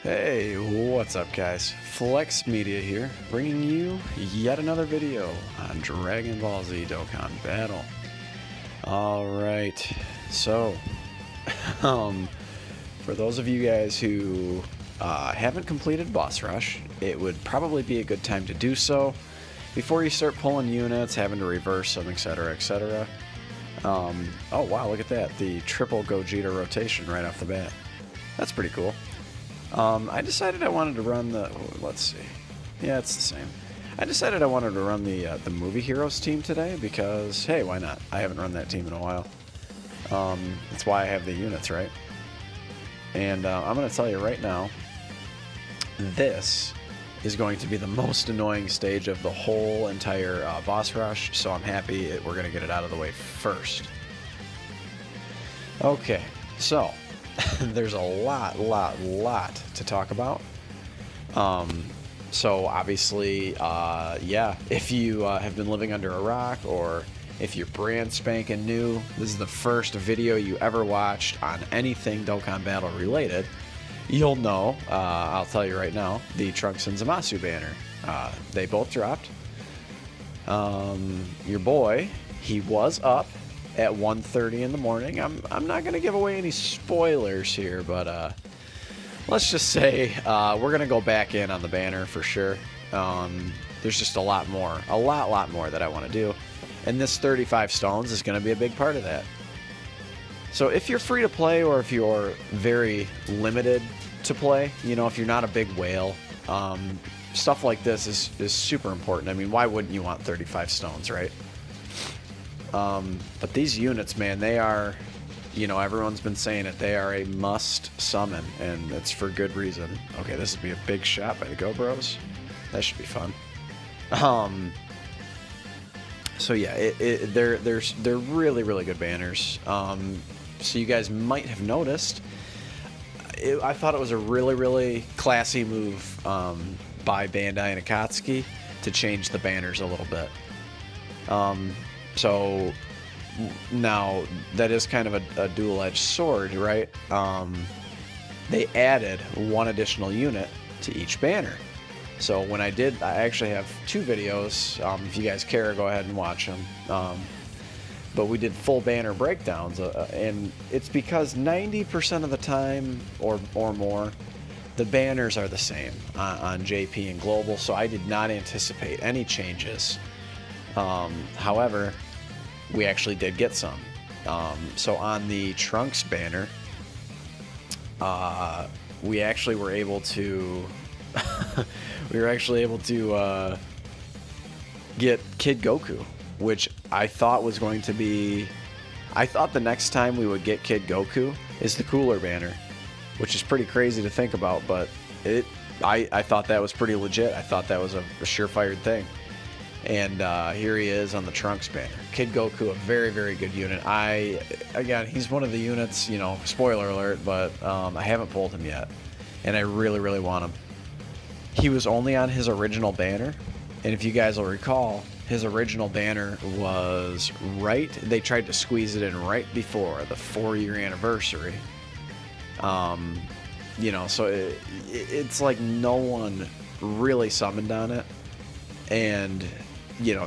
Hey, what's up guys? Flex Media here, bringing you yet another video on Dragon Ball Z Dokkan Battle. Alright, so, for those of you guys who haven't completed Boss Rush, it would probably be a good time to do so before you start pulling units, having to reverse them, etc, etc. Oh wow, look at that, the triple Gogeta rotation right off the bat. That's pretty cool. I decided I wanted to run the, let's see, yeah, it's the same. I decided I wanted to run the Movie Heroes team today because, hey, why not? I haven't run that team in a while. That's why I have the units, right? And I'm going to tell you right now, this is going to be the most annoying stage of the whole entire boss rush, so I'm happy we're going to get it out of the way first. Okay, so there's a lot to talk about. So obviously, yeah, if you have been living under a rock, or if you're brand spanking new, this is the first video you ever watched on anything Dokkan Battle related, you'll know, I'll tell you right now, the Trunks and Zamasu banner. They both dropped. Your boy, he was up at 1:30 in the morning. I'm not going to give away any spoilers here, but let's just say we're going to go back in on the banner for sure. There's just a lot more that I want to do, and this 35 stones is going to be a big part of that. So if you're free to play, or if you're very limited to play, you know, if you're not a big whale, stuff like this is super important. I mean, why wouldn't you want 35 stones, right? But these units, man, they are, you know, everyone's been saying it, they are a must summon, and it's for good reason. Okay, this would be a big shot by the Go Bros. That should be fun. So yeah, they're really good banners. So you guys might have noticed, I thought it was a really classy move by Bandai and Akatsuki to change the banners a little bit. So now that is kind of a dual-edged sword, right? They added one additional unit to each banner. So when I actually have two videos. If you guys care, go ahead and watch them. But we did full banner breakdowns, and it's because 90% of the time or more, the banners are the same on JP and Global. So I did not anticipate any changes. However, we actually did get some. So on the Trunks banner, we actually were able to get Kid Goku, which I thought was going to be, I thought the next time we would get Kid Goku is the Cooler banner, which is pretty crazy to think about, but I thought that was pretty legit. I thought that was a surefire thing. And here he is on the Trunks banner. Kid Goku, a very good unit. Again, he's one of the units, you know, spoiler alert, but I haven't pulled him yet, and I really want him. He was only on his original banner, and if you guys will recall, his original banner was they tried to squeeze it in right before the 4-year anniversary. You know, so it's like no one really summoned on it, and you know,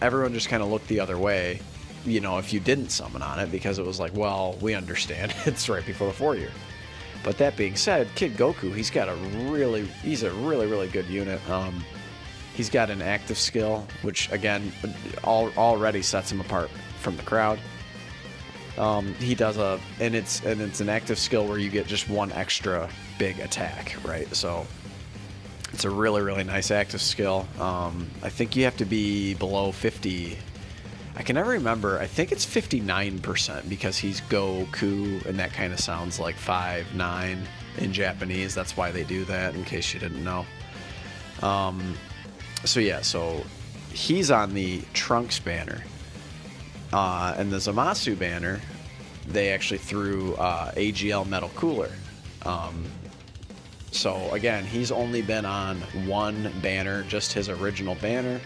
everyone just kind of looked the other way, you know, if you didn't summon on it, because it was like, well, we understand it's right before the 4-year. But that being said, Kid Goku, he's a really good unit. He's got an active skill, which again, already sets him apart from the crowd. He does and it's an active skill where you get just one extra big attack, right? So it's a really nice active skill. I think you have to be below 50. I can never remember. I think it's 59% because he's Goku, and that kind of sounds like 5'9" in Japanese. That's why they do that, in case you didn't know. So yeah, so he's on the Trunks banner. And the Zamasu banner, they actually threw AGL Metal Cooler. So again, he's only been on one banner, just his original banner.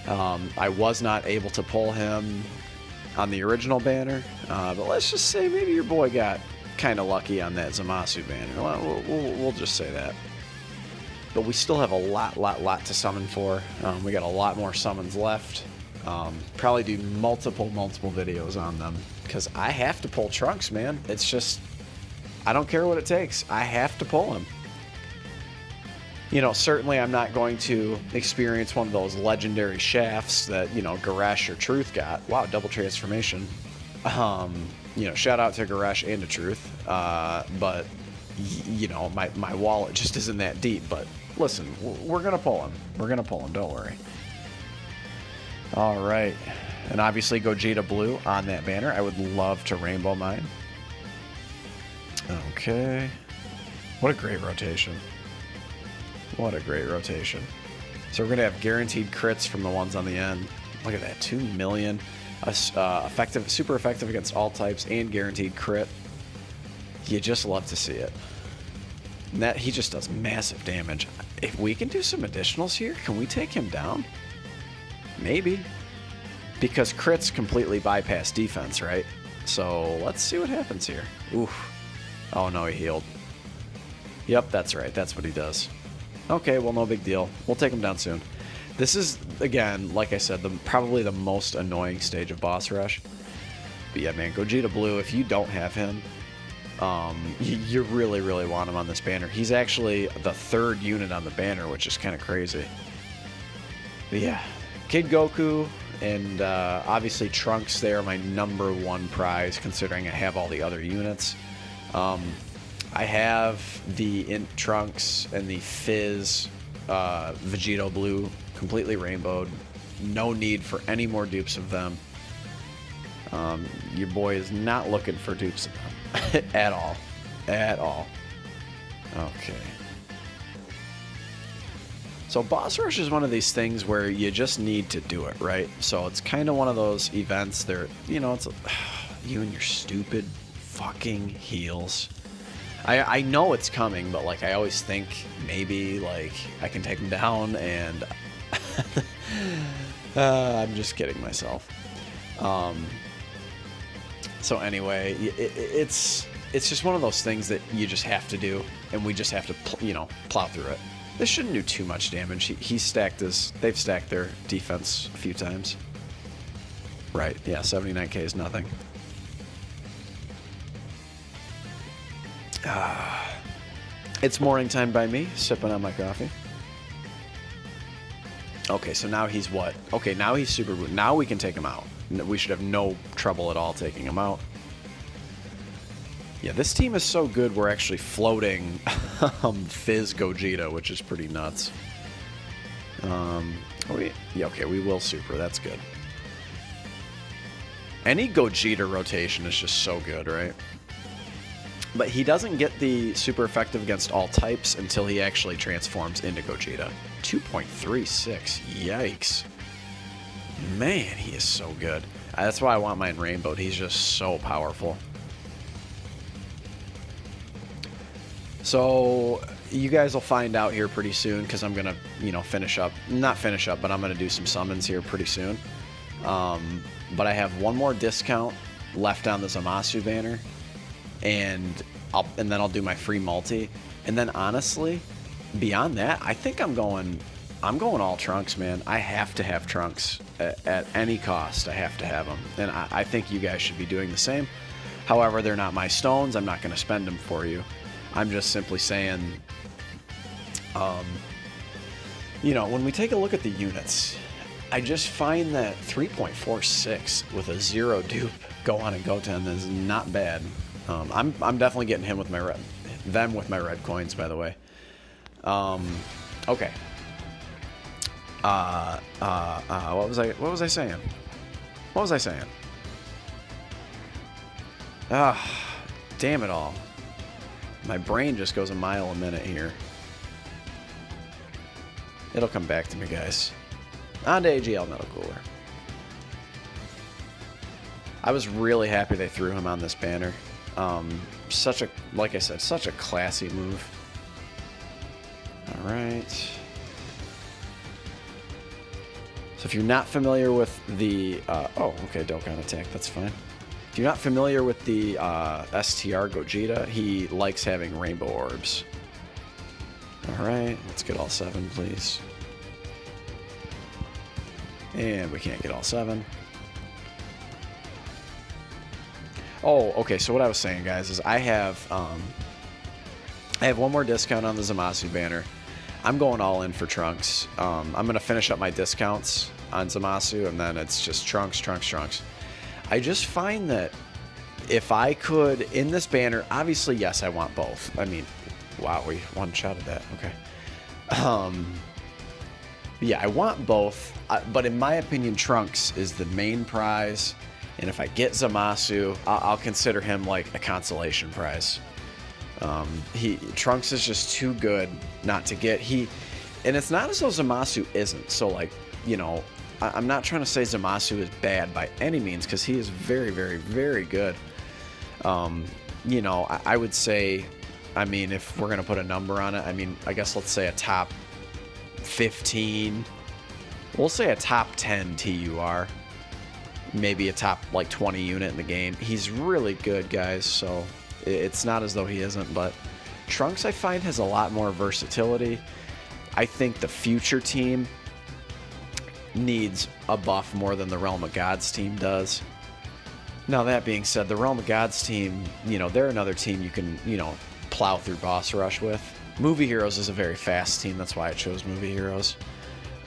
I was not able to pull him on the original banner, but let's just say maybe your boy got kind of lucky on that Zamasu banner. We'll just say that. But we still have a lot to summon for. We got a lot more summons left. Probably do multiple videos on them, because I have to pull Trunks, man. It's just, I don't care what it takes. I have to pull him. You know, certainly I'm not going to experience one of those legendary shafts that, you know, Goresh or Truth got. Wow, double transformation. You know, shout out to Goresh and to Truth. But, you know, my wallet just isn't that deep. But listen, we're going to pull him. We're going to pull him, don't worry. All right. And obviously Gogeta Blue on that banner. I would love to rainbow mine. Okay. What a great rotation. What a great rotation. So we're going to have guaranteed crits from the ones on the end. Look at that, 2 million. Effective, super effective against all types and guaranteed crit. You just love to see it. And that, he just does massive damage. If we can do some additionals here, can we take him down? Maybe. Because crits completely bypass defense, right? So let's see what happens here. Oof. Oh no, he healed. Yep, that's right. That's what he does. Okay, well, no big deal. We'll take him down soon. This is, again, like I said, probably the most annoying stage of Boss Rush. But yeah, man, Gogeta Blue, if you don't have him, you really want him on this banner. He's actually the 3rd unit on the banner, which is kind of crazy. But yeah, Kid Goku and obviously Trunks, they are my #1 prize, considering I have all the other units. I have the Int Trunks and the Fizz Vegito Blue completely rainbowed. No need for any more dupes of them. Your boy is not looking for dupes of them at all. At all. Okay. So Boss Rush is one of these things where you just need to do it, right? So it's kind of one of those events there, you know, it's you and your stupid fucking heals. I know it's coming, but like I always think maybe like I can take him down, and I'm just kidding myself. So anyway, it's just one of those things that you just have to do, and we just have to you know, plow through it. This shouldn't do too much damage. They've stacked their defense a few times. Right? Yeah, 79k is nothing. It's morning time by me, sipping on my coffee. Okay, so now he's what? Okay, now he's Super Blue. Now we can take him out. We should have no trouble at all taking him out. Yeah, this team is so good, we're actually floating Fizz Gogeta, which is pretty nuts. Yeah, okay, we will Super. That's good. Any Gogeta rotation is just so good, right? But he doesn't get the super effective against all types until he actually transforms into Gogeta. 2.36. Yikes. Man, he is so good. That's why I want mine rainbowed. He's just so powerful. So you guys will find out here pretty soon, because I'm going to, you know, not finish up, but I'm going to do some summons here pretty soon. But I have one more discount left on the Zamasu banner. And then I'll do my free multi, and then honestly, beyond that, I think I'm going all Trunks, man. I have to have Trunks at any cost. I have to have them, and I think you guys should be doing the same. However, they're not my stones. I'm not going to spend them for you. I'm just simply saying, you know, when we take a look at the units, I just find that 3.46 with a 0 dupe Gohan and Goten is not bad. I'm definitely getting him with my red coins, by the way. Okay. What was I saying? What was I saying? Damn it all. My brain just goes a mile a minute here. It'll come back to me, guys. On to AGL Metal Cooler. I was really happy they threw him on this banner. Like I said, such a classy move. Alright. So if you're not familiar with the, oh, okay, Dokkan attack, that's fine. If you're not familiar with the STR Gogeta, he likes having rainbow orbs. Alright, let's get all 7, please. And we can't get all 7. Oh, okay, so what I was saying, guys, is I have one more discount on the Zamasu banner. I'm going all in for Trunks. I'm going to finish up my discounts on Zamasu, and then it's just Trunks, Trunks, Trunks. I just find that if I could, in this banner, obviously, yes, I want both. I mean, wow, we one-shotted that. Okay. Yeah, I want both, but in my opinion, Trunks is the main prize, and if I get Zamasu, I'll consider him like a consolation prize. Trunks is just too good not to get. And it's not as though Zamasu isn't. So, like, you know, I'm not trying to say Zamasu is bad by any means, because he is very, very, very good. You know, I would say, I mean, if we're going to put a number on it, I mean, I guess let's say a top 15. We'll say a top 10 TUR. Maybe a top, like, 20 unit in the game. He's really good, guys, so it's not as though he isn't, but Trunks, I find, has a lot more versatility. I think the future team needs a buff more than the Realm of Gods team does. Now, that being said, the Realm of Gods team, you know, they're another team you can, you know, plow through boss rush with. Movie Heroes is a very fast team. That's why I chose Movie Heroes.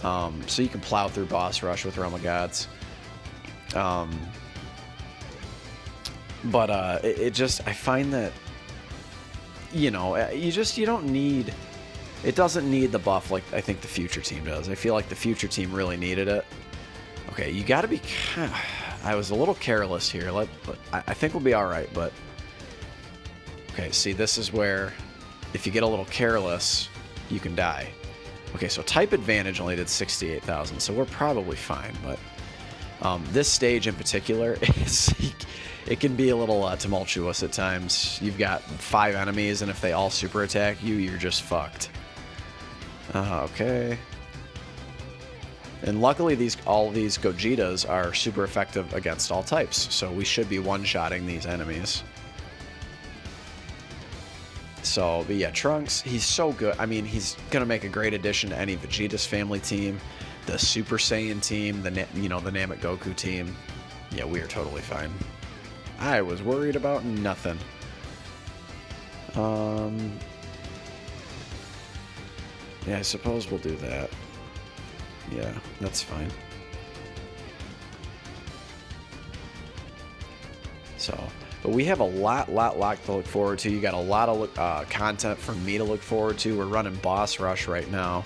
So you can plow through boss rush with Realm of Gods. But it just, I find that, you know, you don't need, it doesn't need the buff like I think the future team does. I feel like the future team really needed it. Okay, you got to be, I was a little careless here. I think we'll be all right, but okay, see, this is where if you get a little careless, you can die. Okay, so type advantage only did 68,000, so we're probably fine, but this stage in particular is, it can be a little tumultuous at times. You've got 5 enemies, and if they all super attack you, you're just fucked. Okay. And luckily, all these Gogetas are super effective against all types, so we should be one-shotting these enemies. So, but yeah, Trunks, he's so good. I mean, he's going to make a great addition to any Vegeta's family team, the Super Saiyan team, the Namek Goku team. Yeah, we are totally fine. I was worried about nothing. Yeah, I suppose we'll do that. Yeah, that's fine. So, but we have a lot to look forward to. You got a lot of content from me to look forward to. We're running Boss Rush right now.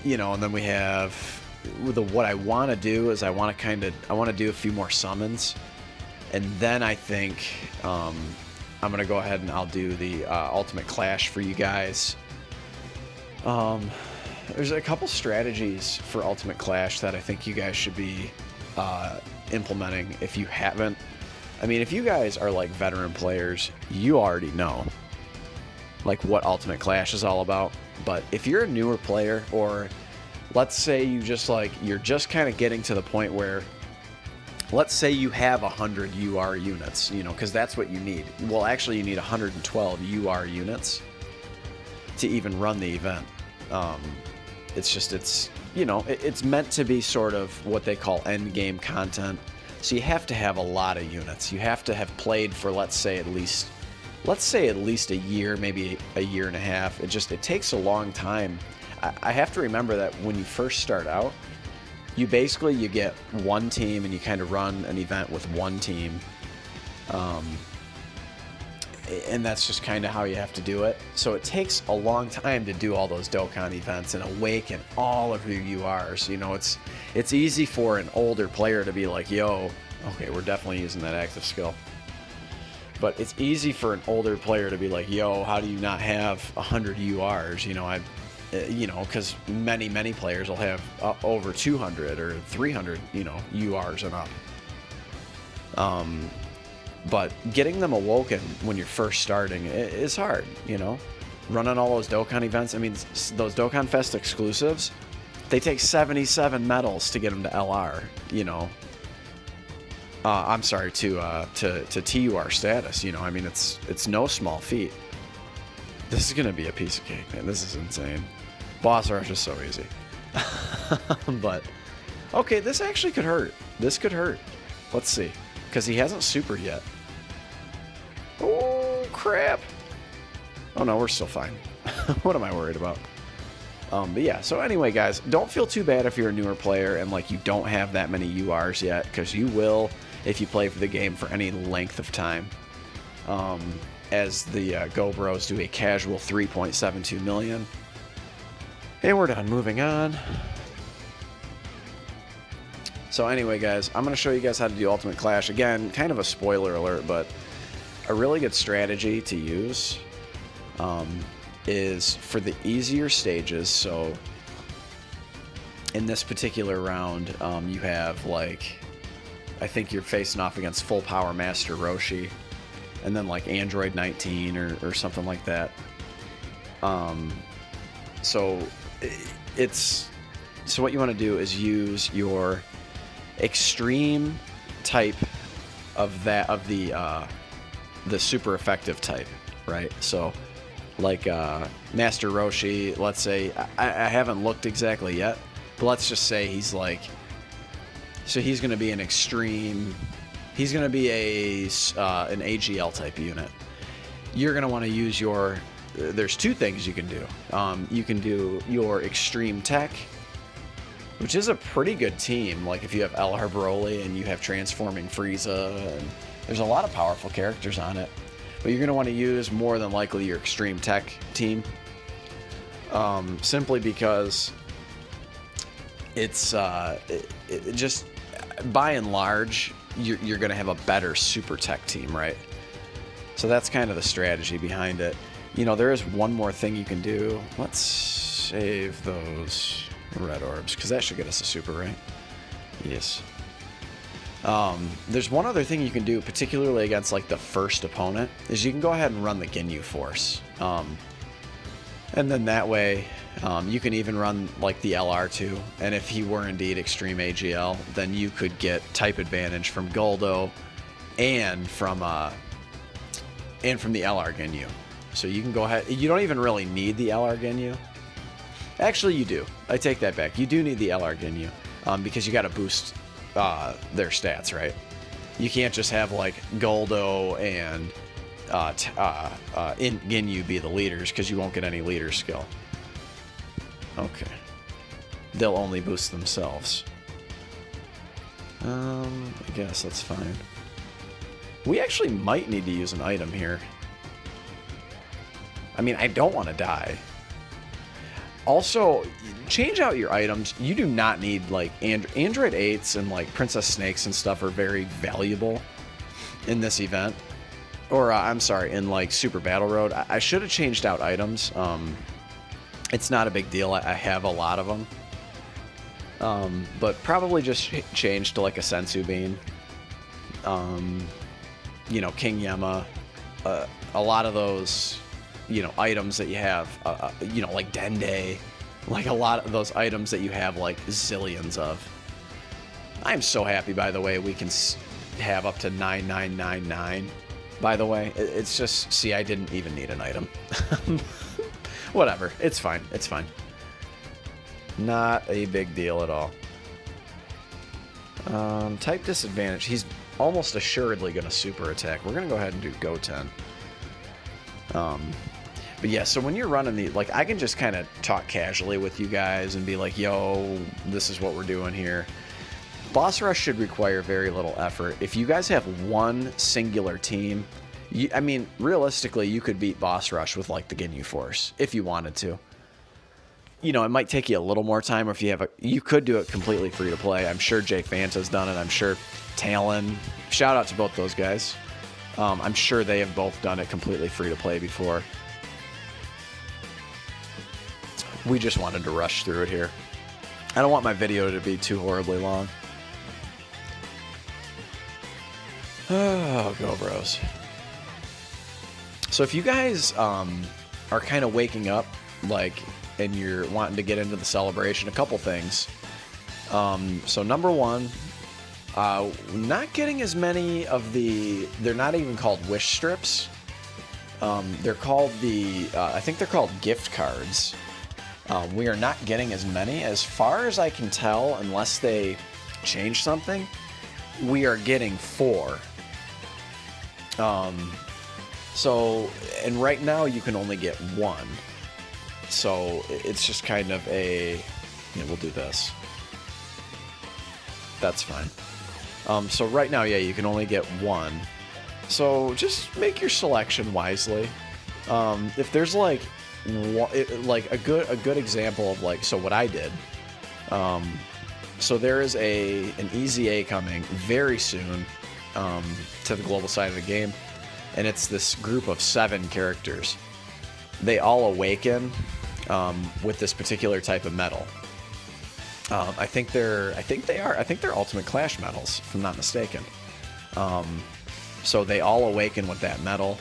You know, and then we have what I want to do is I want to do a few more summons, and then I think I'm gonna go ahead and I'll do the Ultimate Clash for you guys. There's a couple strategies for Ultimate Clash that I think you guys should be implementing if you haven't. I mean, if you guys are like veteran players, you already know like what Ultimate Clash is all about. But if you're a newer player, or let's say you're just kind of getting to the point where, let's say you have 100 UR units, you know, because that's what you need. Well, actually, you need 112 UR units to even run the event. It's you know, it's meant to be sort of what they call end game content. So you have to have a lot of units. You have to have played for, let's say at least a year, maybe a year and a half. It takes a long time. I have to remember that when you first start out, you get one team and you kind of run an event with one team. And that's just kind of how you have to do it. So it takes a long time to do all those Dokkan events and awaken all of your URs. You know, it's easy for an older player to be like, yo, okay, we're definitely using that active skill. But it's easy for an older player to be like, yo, how do you not have 100 URs? You know, because many players will have over 200 or 300, you know, URs and up. But getting them awoken when you're first starting is hard, you know? Running all those Dokkan events, I mean, those Dokkan Fest exclusives, they take 77 medals to get them to LR, you know? I'm sorry, to TUR status. You know, I mean, it's no small feat. This is gonna be a piece of cake, man. This is insane. Boss rush is so easy. But okay, this actually could hurt. This could hurt. Let's see, because he hasn't supered yet. Oh crap! Oh no, we're still fine. What am I worried about? But yeah, so anyway, guys, don't feel too bad if you're a newer player and like you don't have that many URs yet, because you will if you play for the game for any length of time. As the Go Bros do a casual 3.72 million. And we're done. Moving on. So anyway, guys, I'm going to show you guys how to do Ultimate Clash. Again, kind of a spoiler alert, but a really good strategy to use is for the easier stages. So in this particular round, you have, like, I think you're facing off against Full Power Master Roshi, and then like Android 19 or something like that. So what you want to do is use your extreme type of the super effective type, right? So like Master Roshi, let's say, I haven't looked exactly yet, but let's just say he's like, so he's going to be an extreme, he's going to be an AGL type unit. You're going to want to use your, there's two things you can do. You can do your extreme tech, which is a pretty good team. Like if you have LR Broly and you have Transforming Frieza, and there's a lot of powerful characters on it. But you're going to want to use more than likely your extreme tech team, simply because it's it just, by and large, you're going to have a better super tech team, right? So that's kind of the strategy behind it. You know, there is one more thing you can do. Let's save those red orbs, because that should get us a super, right? Yes. There's one other thing you can do, particularly against like the first opponent, is you can go ahead and run the Ginyu Force. And then that way, you can even run like the LR2, and if he were indeed Extreme AGL, then you could get type advantage from Goldo and from the LR Ginyu. So you can go ahead, you don't even really need the LR Ginyu. Actually, you do. I take that back. You do need the LR Ginyu, because you got to boost their stats, right? You can't just have like Goldo and Ginyu be the leaders, because you won't get any leader skill. Okay. They'll only boost themselves. I guess that's fine. We actually might need to use an item here. I mean, I don't want to die. Also, change out your items. You do not need, like, Android 8s and, like, Princess Snakes and stuff are very valuable in this event. Or, I'm sorry, in, like, Super Battle Road. I should have changed out items. It's not a big deal. I have a lot of them. But probably just change to, like, a Sensu Bean. You know, King Yama. A lot of those, you know, items that you have, you know, like Dende, like a lot of those items that you have like zillions of. I'm so happy, by the way, we can have up to 9999. By the way, it's just, see, I didn't even need an item. Whatever, it's fine, it's fine. Not a big deal at all. Type disadvantage. He's almost assuredly going to super attack. We're going to go ahead and do Goten. But yeah, so when you're running the, like, I can just kind of talk casually with you guys and be like, yo, this is what we're doing here. Boss Rush should require very little effort. If you guys have one singular team, I mean, realistically, you could beat Boss Rush with, like, the Ginyu Force, if you wanted to. You know, it might take you a little more time, or if you have you could do it completely free to play. I'm sure Jay Fanta's done it. I'm sure Talon. Shout out to both those guys. I'm sure they have both done it completely free to play before. We just wanted to rush through it here. I don't want my video to be too horribly long. Oh, Go Bros. So if you guys are kind of waking up, like, and you're wanting to get into the celebration, a couple things. So number one, Not getting as many of they're not even called wish strips. They're called I think they're called gift cards. We are not getting as many. As far as I can tell, unless they change something, we are getting 4. So, and right now you can only get 1. So it's just kind of we'll do this. That's fine. So right now, yeah, you can only get 1. So just make your selection wisely. If there's like a good example of so what I did. So there is an EZA coming very soon to the global side of the game, and it's this group of 7 characters. They all awaken with this particular type of metal. I think they're Ultimate Clash medals, if I'm not mistaken. So they all awaken with that metal,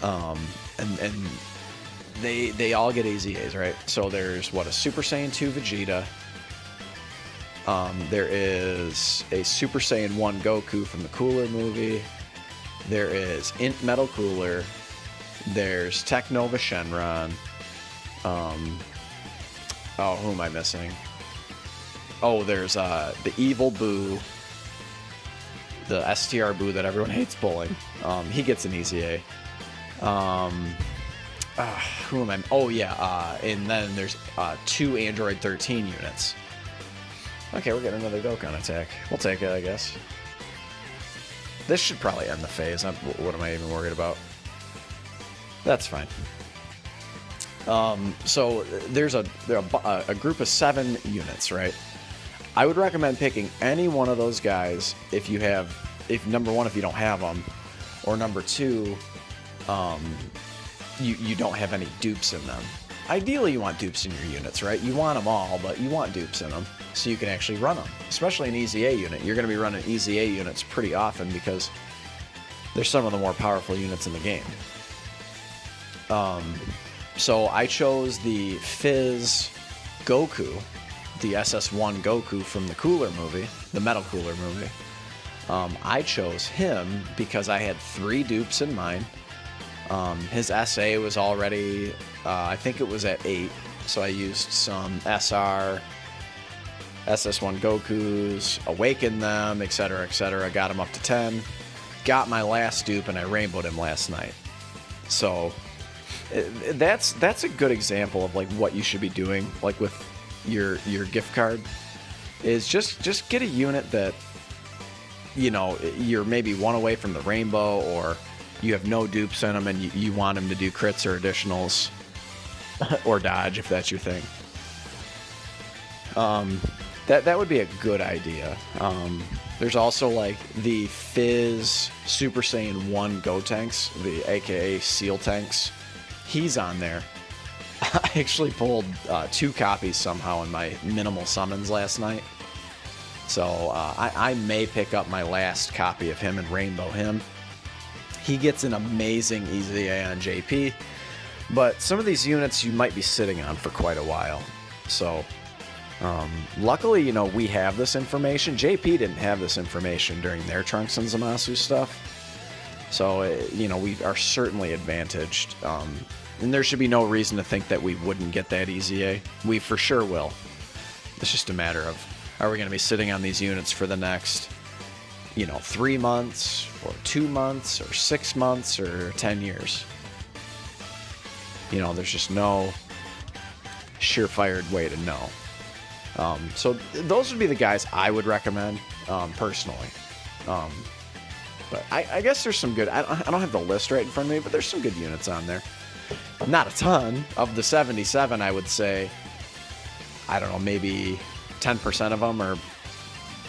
and they all get EZAs, right? So there's a Super Saiyan 2 Vegeta. There is a Super Saiyan 1 Goku from the Cooler movie. There is Int Metal Cooler. There's Technova Shenron. Who am I missing? Oh, there's the Evil Boo. The STR Boo that everyone hates pulling. He gets an EZA. Who am I? Oh, yeah. And then there's 2 Android 13 units. Okay, we're getting another Dokkan attack. We'll take it, I guess. This should probably end the phase. What am I even worried about? That's fine. So there's a group of 7 units, right? I would recommend picking any one of those guys if number 1, if you don't have them, or number 2, you don't have any dupes in them. Ideally, you want dupes in your units, right? You want them all, but you want dupes in them so you can actually run them. Especially an EZA unit. You're going to be running EZA units pretty often because they're some of the more powerful units in the game. So I chose the Fizz Goku, the SS1 Goku from the Cooler movie, the Metal Cooler movie. I chose him because I had 3 dupes in mind. His SA was already, I think it was at 8, so I used some SR, SS1 Gokus, awakened them, etc., got him up to 10, got my last dupe, and I rainbowed him last night. So that's a good example of what you should be doing, with your gift card, is just get a unit that, you're maybe 1 away from the rainbow, or you have no dupes in them and you want them to do crits or additionals or dodge if that's your thing. That would be a good idea. There's also the Fizz Super Saiyan 1 Gotenks, the aka Seal Tanks. He's on there. I actually pulled 2 copies somehow in my minimal summons last night. So I may pick up my last copy of him and rainbow him. He gets an amazing EZA on JP, but some of these units you might be sitting on for quite a while. So luckily, we have this information. JP didn't have this information during their Trunks and Zamasu stuff. So, we are certainly advantaged. And there should be no reason to think that we wouldn't get that EZA. We for sure will. It's just a matter of, are we going to be sitting on these units for the next, 3 months, or 2 months, or 6 months, or 10 years? There's just no surefire way to know. So those would be the guys I would recommend, personally. But I guess there's some good, I don't have the list right in front of me, but there's some good units on there. Not a ton. Of the 77, I would say, I don't know, maybe 10% of them are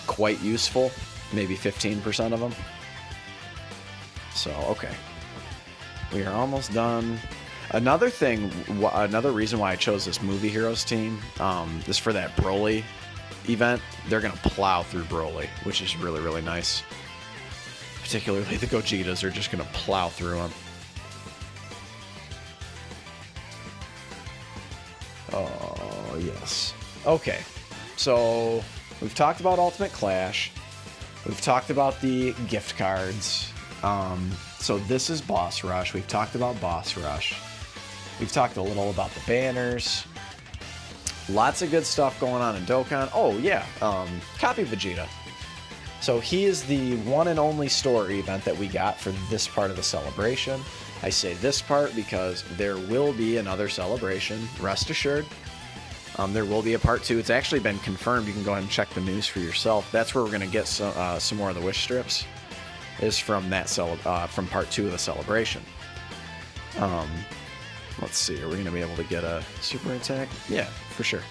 quite useful. Maybe 15% of them. So, okay. We are almost done. Another reason why I chose this Movie Heroes team, is for that Broly event. They're going to plow through Broly, which is really, really nice. Particularly the Gogetas are just going to plow through them. Oh, yes. Okay. So, we've talked about Ultimate Clash. We've talked about the gift cards. So this is Boss Rush. We've talked about Boss Rush. We've talked a little about the banners. Lots of good stuff going on in Dokkan. Oh, yeah. Copy Vegeta. So he is the one and only story event that we got for this part of the celebration. I say this part because there will be another celebration. Rest assured. There will be a part 2. It's actually been confirmed. You can go ahead and check the news for yourself. That's where we're going to get some more of the wish strips. Is from that from part 2 of the celebration. Let's see. Are we going to be able to get a super attack? Yeah, for sure.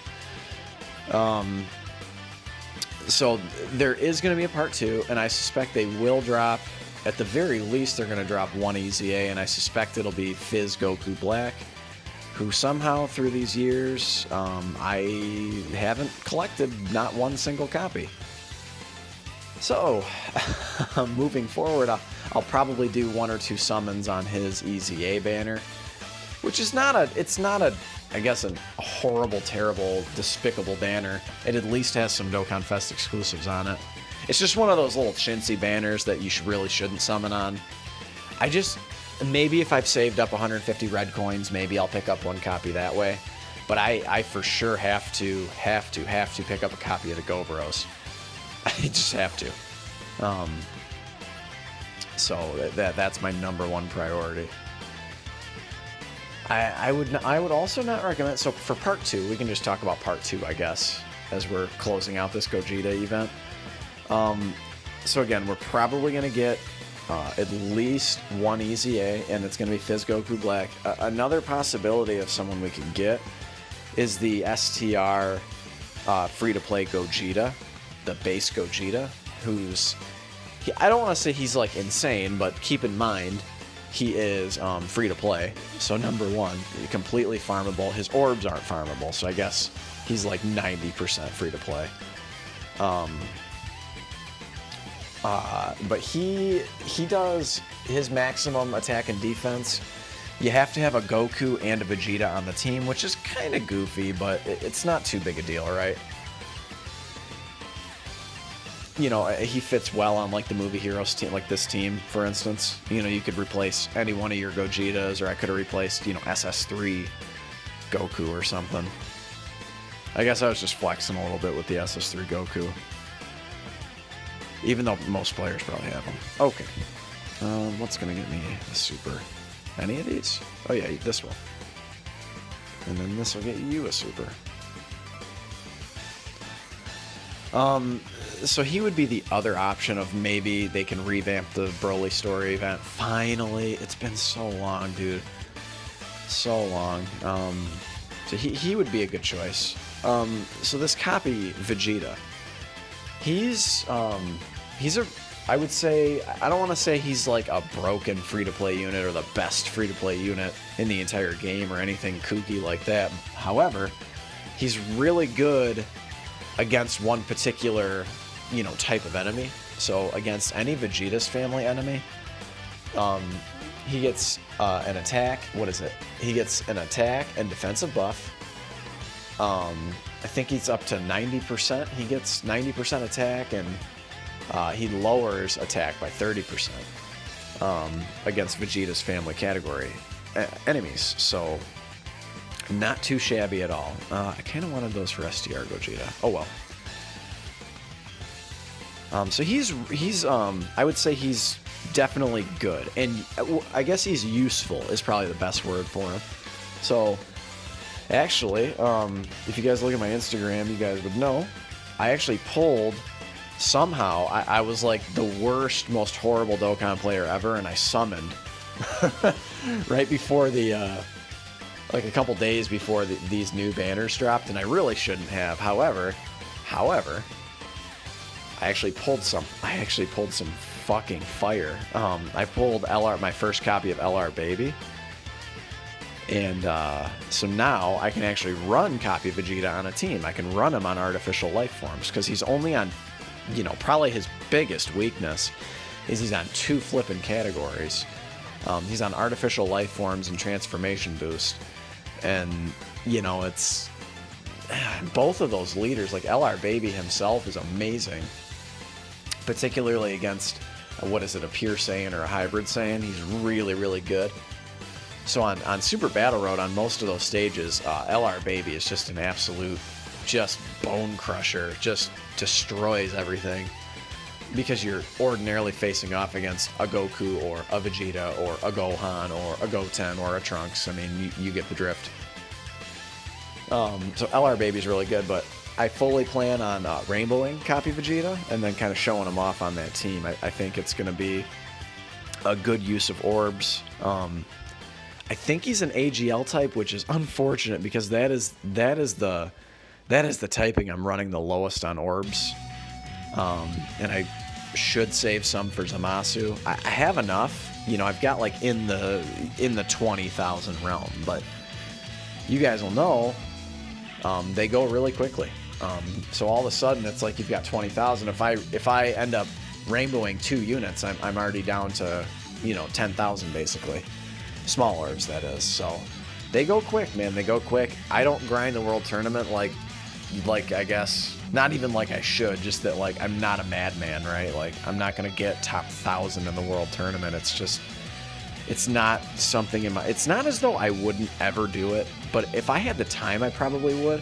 So there is going to be a part 2, and I suspect they will drop. At the very least, they're going to drop one EZA, and I suspect it'll be Fizz Goku Black, who somehow through these years, I haven't collected not one single copy. So, moving forward, I'll probably do 1 or 2 summons on his EZA banner, which is it's not a, I guess, a horrible, terrible, despicable banner. It at least has some Dokkan Fest exclusives on it. It's just one of those little chintzy banners that you really shouldn't summon on. Maybe if I've saved up 150 red coins, maybe I'll pick up one copy that way. But I for sure have to pick up a copy of the Go Bros. I just have to. So that's my #1 priority. I would also not recommend. So for part 2, we can just talk about part 2, I guess, as we're closing out this Gogeta event. So again, we're probably gonna get at least one EZA, and it's gonna be Fizz Goku Black. Another possibility of someone we could get is the STR free-to-play Gogeta, the base Gogeta, I don't want to say he's like insane, but keep in mind he is free to play. So #1, completely farmable. His orbs aren't farmable, so I guess he's like 90% free to play. But he does his maximum attack and defense. You have to have a Goku and a Vegeta on the team, which is kind of goofy, but it's not too big a deal, right? You know, he fits well on like the Movie Heroes team, like this team, for instance. You know, you could replace any one of your Gogetas, or I could have replaced, SS3 Goku or something. I guess I was just flexing a little bit with the SS3 Goku. Even though most players probably have them. Okay. What's going to get me a super? Any of these? Oh yeah, this one. And then this will get you a super. So he would be the other option of maybe they can revamp the Broly story event. Finally, it's been so long, dude. So long. So he would be a good choice. So this copy, Vegeta, I would say, I don't want to say he's like a broken free-to-play unit or the best free-to-play unit in the entire game or anything kooky like that. However, he's really good against one particular, type of enemy. So against any Vegeta's family enemy, he gets an attack. What is it? He gets an attack and defensive buff. I think he's up to 90%. He gets 90% attack, and he lowers attack by 30% against Vegeta's family category enemies. So not too shabby at all. I kind of wanted those for STR Gogeta. Oh well. So he's I would say he's definitely good, and I guess he's useful is probably the best word for him. So actually, if you guys look at my Instagram, you guys would know I actually pulled. Somehow, I was like the worst, most horrible Dokkan player ever, and I summoned right before like a couple days before these new banners dropped, and I really shouldn't have. However, I actually pulled some fucking fire. I pulled my first copy of LR Baby, and so now I can actually run copy Vegeta on a team. I can run him on artificial life forms because he's only on. Probably his biggest weakness is he's on 2 flipping categories. He's on artificial life forms and transformation boost, and both of those leaders, like LR Baby himself, is amazing. Particularly against, what is it, a pure Saiyan or a hybrid Saiyan. He's really, really good. So on Super Battle Road, on most of those stages, LR Baby is just an absolute, just bone crusher, just destroys everything. Because you're ordinarily facing off against a Goku or a Vegeta or a Gohan or a Goten or a Trunks. I mean, you get the drift. So LR Baby's really good, but I fully plan on rainbowing Copy Vegeta and then kind of showing him off on that team. I think it's going to be a good use of orbs. I think he's an AGL type, which is unfortunate because that is the typing I'm running the lowest on orbs. And I should save some for Zamasu. I have enough, you know. I've got like in the 20,000 realm, but you guys will know they go really quickly. So all of a sudden it's like you've got 20,000. If I end up rainbowing 2 units, I'm already down to, you know, 10,000 basically. Small orbs, that is. So they go quick, man. They go quick. I don't grind the world tournament like I guess, not even like I should, just that like I'm not a madman, right? Like I'm not gonna get top 1,000 in the world tournament. It's just, it's not something in my, it's not as though I wouldn't ever do it, but if I had the time, I probably would.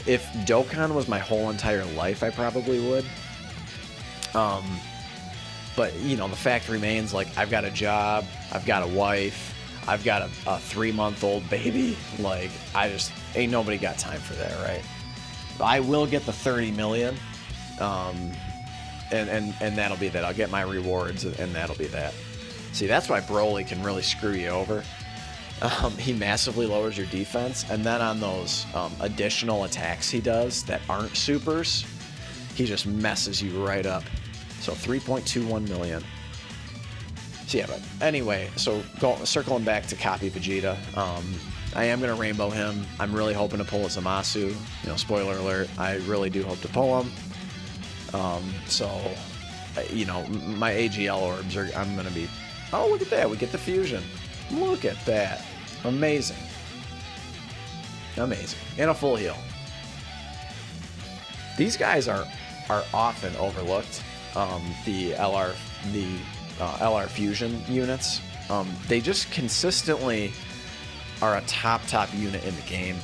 If Dokkan was my whole entire life, I probably would. But you know, the fact remains, like I've got a job, I've got a wife, I've got a 3-month-old baby. Like I just, ain't nobody got time for that, right? I will get the 30 million, and that'll be that. I'll get my rewards, and that'll be that. See, that's why Broly can really screw you over. He massively lowers your defense, and then on those additional attacks he does that aren't supers, he just messes you right up. So 3.21 million. So yeah, but anyway, so circling back to Copy Vegeta, I am going to rainbow him. I'm really hoping to pull a Zamasu. You know, spoiler alert, I really do hope to pull him. So, you know, my AGL orbs are, I'm going to be, oh, look at that. We get the fusion. Look at that. Amazing. Amazing. And a full heal. These guys are often overlooked. The LR fusion units. They just consistently are a top unit in the game.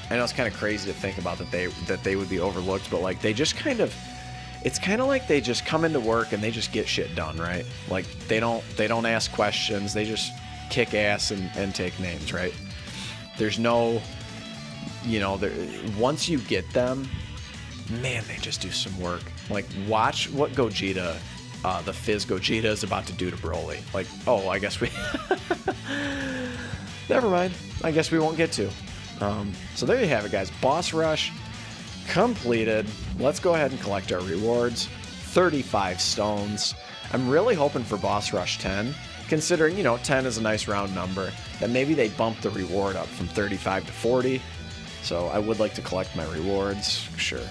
I know it's kind of crazy to think about that they would be overlooked, but like they just kind of, it's kind of like they just come into work and they just get shit done, right? Like they don't ask questions, they just kick ass and take names, right? There's no, you know, once you get them, man, they just do some work. Like watch what Gogeta, the Fizz Gogeta is about to do to Broly. Like, oh, I guess we never mind. I guess we won't get to. So there you have it, guys. Boss Rush completed. Let's go ahead and collect our rewards. 35 stones. I'm really hoping for Boss Rush 10, considering, you know, 10 is a nice round number, that maybe they bump the reward up from 35 to 40. So I would like to collect my rewards. Sure.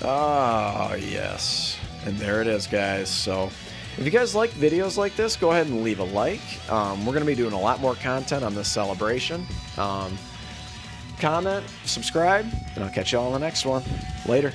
Oh, yes. And there it is, guys. So if you guys like videos like this, go ahead and leave a like. We're going to be doing a lot more content on this celebration. Comment, subscribe, and I'll catch you all in the next one. Later.